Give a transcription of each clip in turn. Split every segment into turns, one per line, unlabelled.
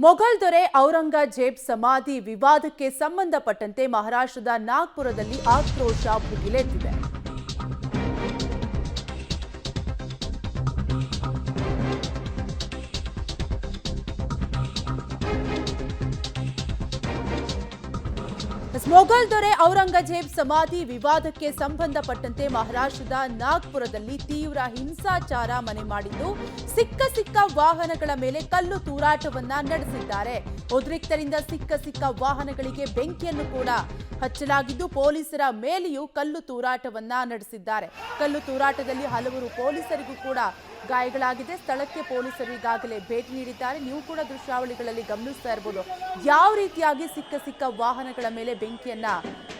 ಮೊಘಲ್ ದೊರೆ ಔರಂಗಜೇಬ್ ಸಮಾಧಿ ವಿವಾದಕ್ಕೆ ಸಂಬಂಧಪಟ್ಟಂತೆ ಮಹಾರಾಷ್ಟ್ರದ ನಾಗ್ಪುರದಲ್ಲಿ ಆಕ್ರೋಶ ಭುಗಿಲೆದ್ದಿದೆ. ಮೊಘಲ್ ದೊರೆ ಔರಂಗಜೇಬ್ ಸಮಾಧಿ ವಿವಾದಕ್ಕೆ ಸಂಬಂಧಪಟ್ಟಂತೆ ಮಹಾರಾಷ್ಟ್ರದ ನಾಗ್ಪುರದಲ್ಲಿ ತೀವ್ರ ಹಿಂಸಾಚಾರ ಮನೆ ಮಾಡಿದ್ದು, ಸಿಕ್ಕ ವಾಹನಗಳ ಮೇಲೆ ಕಲ್ಲು ತೂರಾಟವನ್ನ ನಡೆಸಿದ್ದಾರೆ. ಉದ್ರಿಕ್ತರಿಂದ ಸಿಕ್ಕ ವಾಹನಗಳಿಗೆ ಬೆಂಕಿಯನ್ನು ಕೂಡ ಹಚ್ಚಲಾಗಿದ್ದು, ಪೊಲೀಸರ ಮೇಲೆಯೂ ಕಲ್ಲು ತೂರಾಟವನ್ನ ನಡೆಸಿದ್ದಾರೆ. ಕಲ್ಲು ತೂರಾಟದಲ್ಲಿ ಹಲವರು ಪೊಲೀಸರಿಗೂ ಕೂಡ ಗಾಯಗಳಾಗಿದೆ. ಸ್ಥಳಕ್ಕೆ ಪೊಲೀಸರು ಈಗಾಗಲೇ ಭೇಟಿ ನೀಡಿದ್ದಾರೆ. ನೀವು ಕೂಡ ದೃಶ್ಯಾವಳಿಗಳಲ್ಲಿ ಗಮನಿಸ್ತಾ ಇರಬಹುದು ಯಾವ ರೀತಿಯಾಗಿ ಸಿಕ್ಕ ವಾಹನಗಳ ಮೇಲೆ ಬೆಂಕಿಯನ್ನ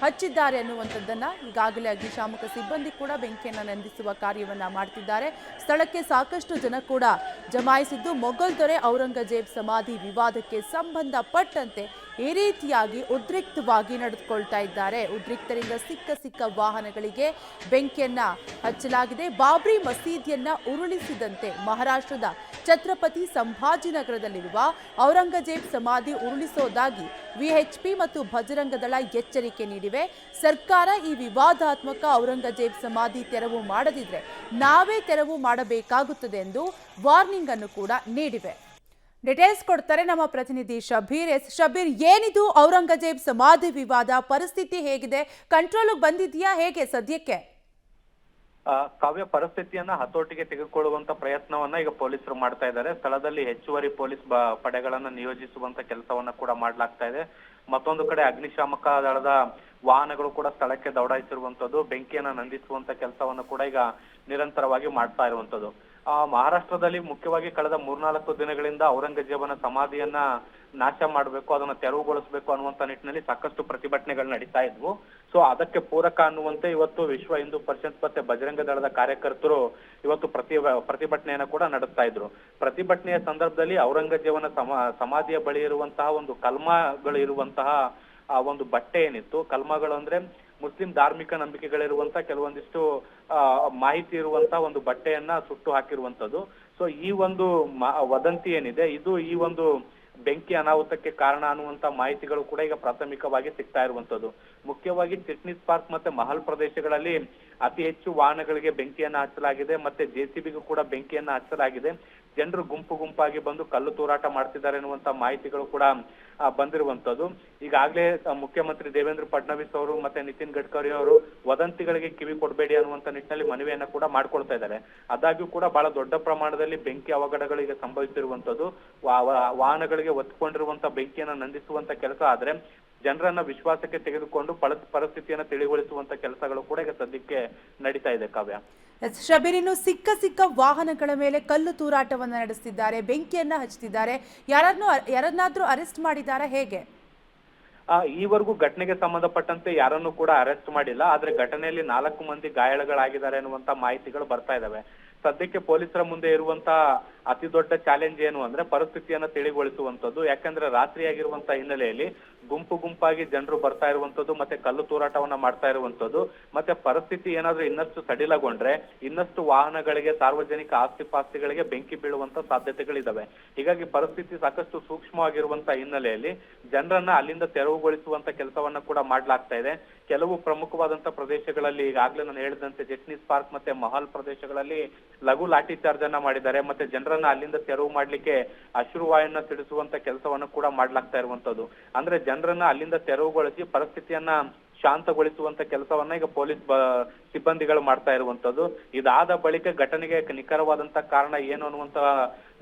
ಹಚ್ಚಿದ್ದಾರೆ ಅನ್ನುವಂಥದ್ದನ್ನ. ಈಗಾಗಲೇ ಅಗ್ನಿಶಾಮಕ ಸಿಬ್ಬಂದಿ ಕೂಡ ಬೆಂಕಿಯನ್ನ ನಂದಿಸುವ ಕಾರ್ಯವನ್ನ ಮಾಡ್ತಿದ್ದಾರೆ. ಸ್ಥಳಕ್ಕೆ ಸಾಕಷ್ಟು ಜನ ಕೂಡ ಜಮಾಯಿಸಿದ್ದು, ಮೊಘಲ್ ದೊರೆ ಔರಂಗಜೇಬ್ ಸಮಾಧಿ ವಿವಾದಕ್ಕೆ ಸಂಬಂಧಪಟ್ಟಂತೆ ಈ ರೀತಿಯಾಗಿ ಉದ್ರಿಕ್ತವಾಗಿ ನಡೆದುಕೊಳ್ತಾ ಇದ್ದಾರೆ. ಉದ್ರಿಕ್ತರಿಂದ ಸಿಕ್ಕ ವಾಹನಗಳಿಗೆ ಬೆಂಕಿಯನ್ನ ಹಚ್ಚಲಾಗಿದೆ. ಬಾಬ್ರಿ ಮಸೀದಿಯನ್ನ ಉರುಳಿಸಿದಂತೆ ಮಹಾರಾಷ್ಟ್ರದ ಛತ್ರಪತಿ ಸಂಭಾಜಿನಗರದಲ್ಲಿರುವ ಔರಂಗಜೇಬ್ ಸಮಾಧಿ ಉರುಳಿಸೋದಾಗಿ ವಿಎಚ್ಪಿ ಮತ್ತು ಬಜರಂಗ ದಳ ಎಚ್ಚರಿಕೆ ನೀಡಿವೆ. ಸರ್ಕಾರ ಈ ವಿವಾದಾತ್ಮಕ ಔರಂಗಜೇಬ್ ಸಮಾಧಿ ತೆರವು ಮಾಡದಿದ್ರೆ ನಾವೇ ತೆರವು ಮಾಡಬೇಕಾಗುತ್ತದೆ ಎಂದು ವಾರ್ನಿಂಗ್ ಅನ್ನು ಕೂಡ ನೀಡಿವೆ. ಡೀಟೇಲ್ಸ್ ಕೊಡ್ತಾರೆ ನಮ್ಮ ಪ್ರತಿನಿಧಿ ಶಬೀರ್. ಶಬೀರ್, ಏನಿದು ಔರಂಗಜೇಬ್ ಸಮಾಧಿ ವಿವಾದ? ಪರಿಸ್ಥಿತಿ ಹೇಗಿದೆ? ಕಂಟ್ರೋಲ್ಗೆ ಬಂದಿದೆಯಾ? ಹೇಗೆ ಸದ್ಯಕ್ಕೆ?
ಕಾವ್ಯ, ಪರಿಸ್ಥಿತಿಯನ್ನ ಹತೋಟಿಗೆ ತೆಗೆದುಕೊಳ್ಳುವಂತ ಪ್ರಯತ್ನವನ್ನ ಈಗ ಪೊಲೀಸರು ಮಾಡ್ತಾ ಇದ್ದಾರೆ. ಸ್ಥಳದಲ್ಲಿ ಹೆಚ್ಚುವರಿ ಪೊಲೀಸ್ ಪಡೆಗಳನ್ನ ನಿಯೋಜಿಸುವಂತ ಕೆಲಸವನ್ನ ಕೂಡ ಮಾಡ್ಲಾಗ್ತಾ ಇದೆ. ಮತ್ತೊಂದು ಕಡೆ ಅಗ್ನಿಶಾಮಕ ದಳದ ವಾಹನಗಳು ಕೂಡ ಸ್ಥಳಕ್ಕೆ ದೌಡಾಯಿಸಿರುವಂತದ್ದು, ಬೆಂಕಿಯನ್ನ ನಂದಿಸುವಂತ ಕೆಲಸವನ್ನ ಕೂಡ ಈಗ ನಿರಂತರವಾಗಿ ಮಾಡ್ತಾ ಇರುವಂತದ್ದು. ಮಹಾರಾಷ್ಟ್ರದಲ್ಲಿ ಮುಖ್ಯವಾಗಿ ಕಳೆದ 3-4 ದಿನಗಳಿಂದ ಔರಂಗಜೇಬನ ಸಮಾಧಿಯನ್ನ ನಾಶ ಮಾಡಬೇಕು, ಅದನ್ನ ತೆರವುಗೊಳಿಸಬೇಕು ಅನ್ನುವಂತ ನಿಟ್ಟಿನಲ್ಲಿ ಸಾಕಷ್ಟು ಪ್ರತಿಭಟನೆಗಳು ನಡೀತಾ ಇದ್ವು. ಸೊ ಅದಕ್ಕೆ ಪೂರಕ ಅನ್ನುವಂತೆ ಇವತ್ತು ವಿಶ್ವ ಹಿಂದೂ ಪರಿಷತ್ ಮತ್ತೆ ಬಜರಂಗ ದಳದ ಕಾರ್ಯಕರ್ತರು ಇವತ್ತು ಪ್ರತಿಭಟನೆಯನ್ನ ಕೂಡ ನಡೆಸ್ತಾ ಇದ್ರು. ಪ್ರತಿಭಟನೆಯ ಸಂದರ್ಭದಲ್ಲಿ ಔರಂಗಜೇಬನ ಸಮಾಧಿಯ ಬಳಿ ಇರುವಂತಹ ಒಂದು ಕಲ್ಮಗಳು ಇರುವಂತಹ ಒಂದು ಬಟ್ಟೆ ಏನಿತ್ತು, ಕಲ್ಮಗಳು ಅಂದ್ರೆ ಮುಸ್ಲಿಂ ಧಾರ್ಮಿಕ ನಂಬಿಕೆಗಳಿರುವಂತ ಕೆಲವೊಂದಿಷ್ಟು ಮಾಹಿತಿ ಇರುವಂತ ಒಂದು ಬಟ್ಟೆಯನ್ನ ಸುಟ್ಟು ಹಾಕಿರುವಂತದ್ದು. ಸೊ ಈ ಒಂದು ವದಂತಿ ಏನಿದೆ, ಇದು ಈ ಒಂದು ಬೆಂಕಿ ಅನಾಹುತಕ್ಕೆ ಕಾರಣ ಅನ್ನುವಂತ ಮಾಹಿತಿಗಳು ಕೂಡ ಈಗ ಪ್ರಾಥಮಿಕವಾಗಿ ಸಿಗ್ತಾ ಇರುವಂತದ್ದು. ಮುಖ್ಯವಾಗಿ ಚಿಟ್ನಿಸ್ ಪಾರ್ಕ್ ಮತ್ತೆ ಮಹಲ್ ಪ್ರದೇಶಗಳಲ್ಲಿ ಅತಿ ಹೆಚ್ಚು ವಾಹನಗಳಿಗೆ ಬೆಂಕಿಯನ್ನ ಹಚ್ಚಲಾಗಿದೆ, ಮತ್ತೆ ಜೆಸಿಬಿಗೂ ಕೂಡ ಬೆಂಕಿಯನ್ನ ಹಚ್ಚಲಾಗಿದೆ. ಜನರು ಗುಂಪಾಗಿ ಬಂದು ಕಲ್ಲು ತೂರಾಟ ಮಾಡ್ತಿದ್ದಾರೆ ಎನ್ನುವಂತ ಮಾಹಿತಿಗಳು ಕೂಡ ಬಂದಿರುವಂತದ್ದು. ಈಗಾಗಲೇ ಮುಖ್ಯಮಂತ್ರಿ ದೇವೇಂದ್ರ ಫಡ್ನವೀಸ್ ಅವರು ಮತ್ತೆ ನಿತಿನ್ ಗಡ್ಕರಿ ಅವರು ವದಂತಿಗಳಿಗೆ ಕಿವಿ ಕೊಡಬೇಡಿ ಅನ್ನುವಂತ ನಿಟ್ಟಿನಲ್ಲಿ ಮನವಿಯನ್ನ ಕೂಡ ಮಾಡ್ಕೊಳ್ತಾ ಇದ್ದಾರೆ. ಆದಾಗ್ಯೂ ಕೂಡ ಬಹಳ ದೊಡ್ಡ ಪ್ರಮಾಣದಲ್ಲಿ ಬೆಂಕಿ ಅವಘಡಗಳಿಗೆ ಸಂಭವಿಸಿರುವಂತದ್ದು. ವಾಹನಗಳಿಗೆ ಒತ್ತಿಕೊಂಡಿರುವಂತ ಬೆಂಕಿಯನ್ನ ನಂದಿಸುವಂತ ಕೆಲಸ ಆದ್ರೆ ಜನರನ್ನ ವಿಶ್ವಾಸಕ್ಕೆ ತೆಗೆದುಕೊಂಡು ಪರಿಸ್ಥಿತಿಯನ್ನ ತಿಳಿಗೊಳಿಸುವಂತ ಕೆಲಸಗಳು ಕೂಡ ಈಗ ಸದ್ಯಕ್ಕೆ ನಡೀತಾ ಇದೆ. ಕಾವ್ಯ,
ಶಬೀರಿನು ಸಿಕ್ಕ ವಾಹನಗಳ ಮೇಲೆ ಕಲ್ಲು ತೂರಾಟವನ್ನ ನಡೆಸ್ತಿದ್ದಾರೆ, ಬೆಂಕಿಯನ್ನ ಹಚ್ಚುತ್ತಿದ್ದಾರೆ. ಯಾರನ್ನಾದ್ರೂ ಅರೆಸ್ಟ್ ಮಾಡಿದಾರಾ? ಹೇಗೆ?
ಈವರೆಗೂ ಘಟನೆಗೆ ಸಂಬಂಧಪಟ್ಟಂತೆ ಯಾರನ್ನು ಕೂಡ ಅರೆಸ್ಟ್ ಮಾಡಿಲ್ಲ. ಆದ್ರೆ ಘಟನೆಯಲ್ಲಿ 4 ಮಂದಿ ಗಾಯಾಳುಗಳಾಗಿದ್ದಾರೆ ಅನ್ನುವಂತ ಮಾಹಿತಿಗಳು ಬರ್ತಾ ಇದಾವೆ. ಸದ್ಯಕ್ಕೆ ಪೊಲೀಸರ ಮುಂದೆ ಇರುವಂತ ಅತಿ ದೊಡ್ಡ ಚಾಲೆಂಜ್ ಏನು ಅಂದ್ರೆ ಪರಿಸ್ಥಿತಿಯನ್ನ ತಿಳಿಗೊಳಿಸುವಂತದ್ದು. ಯಾಕಂದ್ರೆ ರಾತ್ರಿ ಆಗಿರುವಂತ ಹಿನ್ನೆಲೆಯಲ್ಲಿ ಗುಂಪಾಗಿ ಜನರು ಬರ್ತಾ ಇರುವಂತದ್ದು, ಮತ್ತೆ ಕಲ್ಲು ತೂರಾಟವನ್ನ ಮಾಡ್ತಾ ಇರುವಂತದ್ದು, ಮತ್ತೆ ಪರಿಸ್ಥಿತಿ ಏನಾದ್ರೂ ಇನ್ನಷ್ಟು ಸಡಿಲಗೊಂಡ್ರೆ ಇನ್ನಷ್ಟು ವಾಹನಗಳಿಗೆ, ಸಾರ್ವಜನಿಕ ಆಸ್ತಿಪಾಸ್ತಿಗಳಿಗೆ ಬೆಂಕಿ ಬೀಳುವಂತ ಸಾಧ್ಯತೆಗಳಿದಾವೆ. ಹೀಗಾಗಿ ಪರಿಸ್ಥಿತಿ ಸಾಕಷ್ಟು ಸೂಕ್ಷ್ಮವಾಗಿರುವಂತ ಹಿನ್ನೆಲೆಯಲ್ಲಿ ಜನರನ್ನ ಅಲ್ಲಿಂದ ತೆರವುಗೊಳಿಸುವಂತ ಕೆಲಸವನ್ನ ಕೂಡ ಮಾಡ್ಲಾಗ್ತಾ ಇದೆ. ಕೆಲವು ಪ್ರಮುಖವಾದಂತ ಪ್ರದೇಶಗಳಲ್ಲಿ ಈಗಾಗ್ಲೇ ನಾನು ಹೇಳಿದಂತೆ ಜೆಟ್ನಿಸ್ ಪಾರ್ಕ್ ಮತ್ತೆ ಮಹಲ್ ಪ್ರದೇಶಗಳಲ್ಲಿ ಲಘು ಲಾಠಿ ಚಾರ್ಜ್ ಅನ್ನ ಮಾಡಿದ್ದಾರೆ. ಮತ್ತೆ ಜನರನ್ನ ಅಲ್ಲಿಂದ ತೆರವು ಮಾಡ್ಲಿಕ್ಕೆ ಅಶ್ರುವಾಯನ್ನ ಸಿಡಿಸುವಂತ ಕೆಲಸವನ್ನು ಕೂಡ ಮಾಡ್ಲಾಗ್ತಾ ಇರುವಂತದ್ದು. ಅಂದ್ರೆ ಜನರನ್ನ ಅಲ್ಲಿಂದ ತೆರವುಗೊಳಿಸಿ ಪರಿಸ್ಥಿತಿಯನ್ನ ಶಾಂತಗೊಳಿಸುವಂತ ಕೆಲಸವನ್ನ ಈಗ ಪೊಲೀಸ್ ಸಿಬ್ಬಂದಿಗಳು ಮಾಡ್ತಾ ಇರುವಂತದ್ದು. ಇದಾದ ಬಳಿಕ ಘಟನೆಗೆ ನಿಖರವಾದಂತ ಕಾರಣ ಏನು ಅನ್ನುವಂತ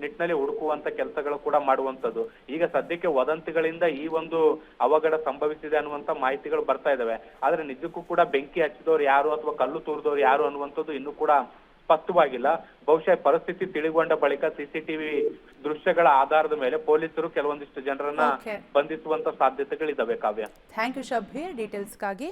ನಿಟ್ಟಿನಲ್ಲಿ ಹುಡುಕುವಂತ ಕೆಲಸಗಳು ಕೂಡ ಮಾಡುವಂತದ್ದು. ಈಗ ಸದ್ಯಕ್ಕೆ ವದಂತಿಗಳಿಂದ ಈ ಒಂದು ಅವಘಡ ಸಂಭವಿಸಿದೆ ಅನ್ನುವಂತ ಮಾಹಿತಿಗಳು ಬರ್ತಾ ಇದಾವೆ. ಆದ್ರೆ ನಿಜಕ್ಕೂ ಕೂಡ ಬೆಂಕಿ ಹಚ್ಚಿದವ್ರು ಯಾರು ಅಥವಾ ಕಲ್ಲು ತೂರಿದವ್ರು ಯಾರು ಅನ್ನುವಂಥದ್ದು ಇನ್ನೂ ಕೂಡ ಸ್ಪಷ್ಟವಾಗಿಲ್ಲ. ಬಹುಶಃ ಪರಿಸ್ಥಿತಿ ತಿಳಿಗೊಂಡ ಬಳಿಕ ಸಿಸಿಟಿವಿ ದೃಶ್ಯಗಳ ಆಧಾರದ ಮೇಲೆ ಪೊಲೀಸರು ಕೆಲವೊಂದಿಷ್ಟು ಜನರನ್ನ ಬಂಧಿಸುವಂತ ಸಾಧ್ಯತೆಗಳಿದಾವೆ. ಕಾವ್ಯ,
ಥ್ಯಾಂಕ್ ಯು ಶಬೀರ್ ಡೀಟೇಲ್ಸ್ಗಾಗಿ.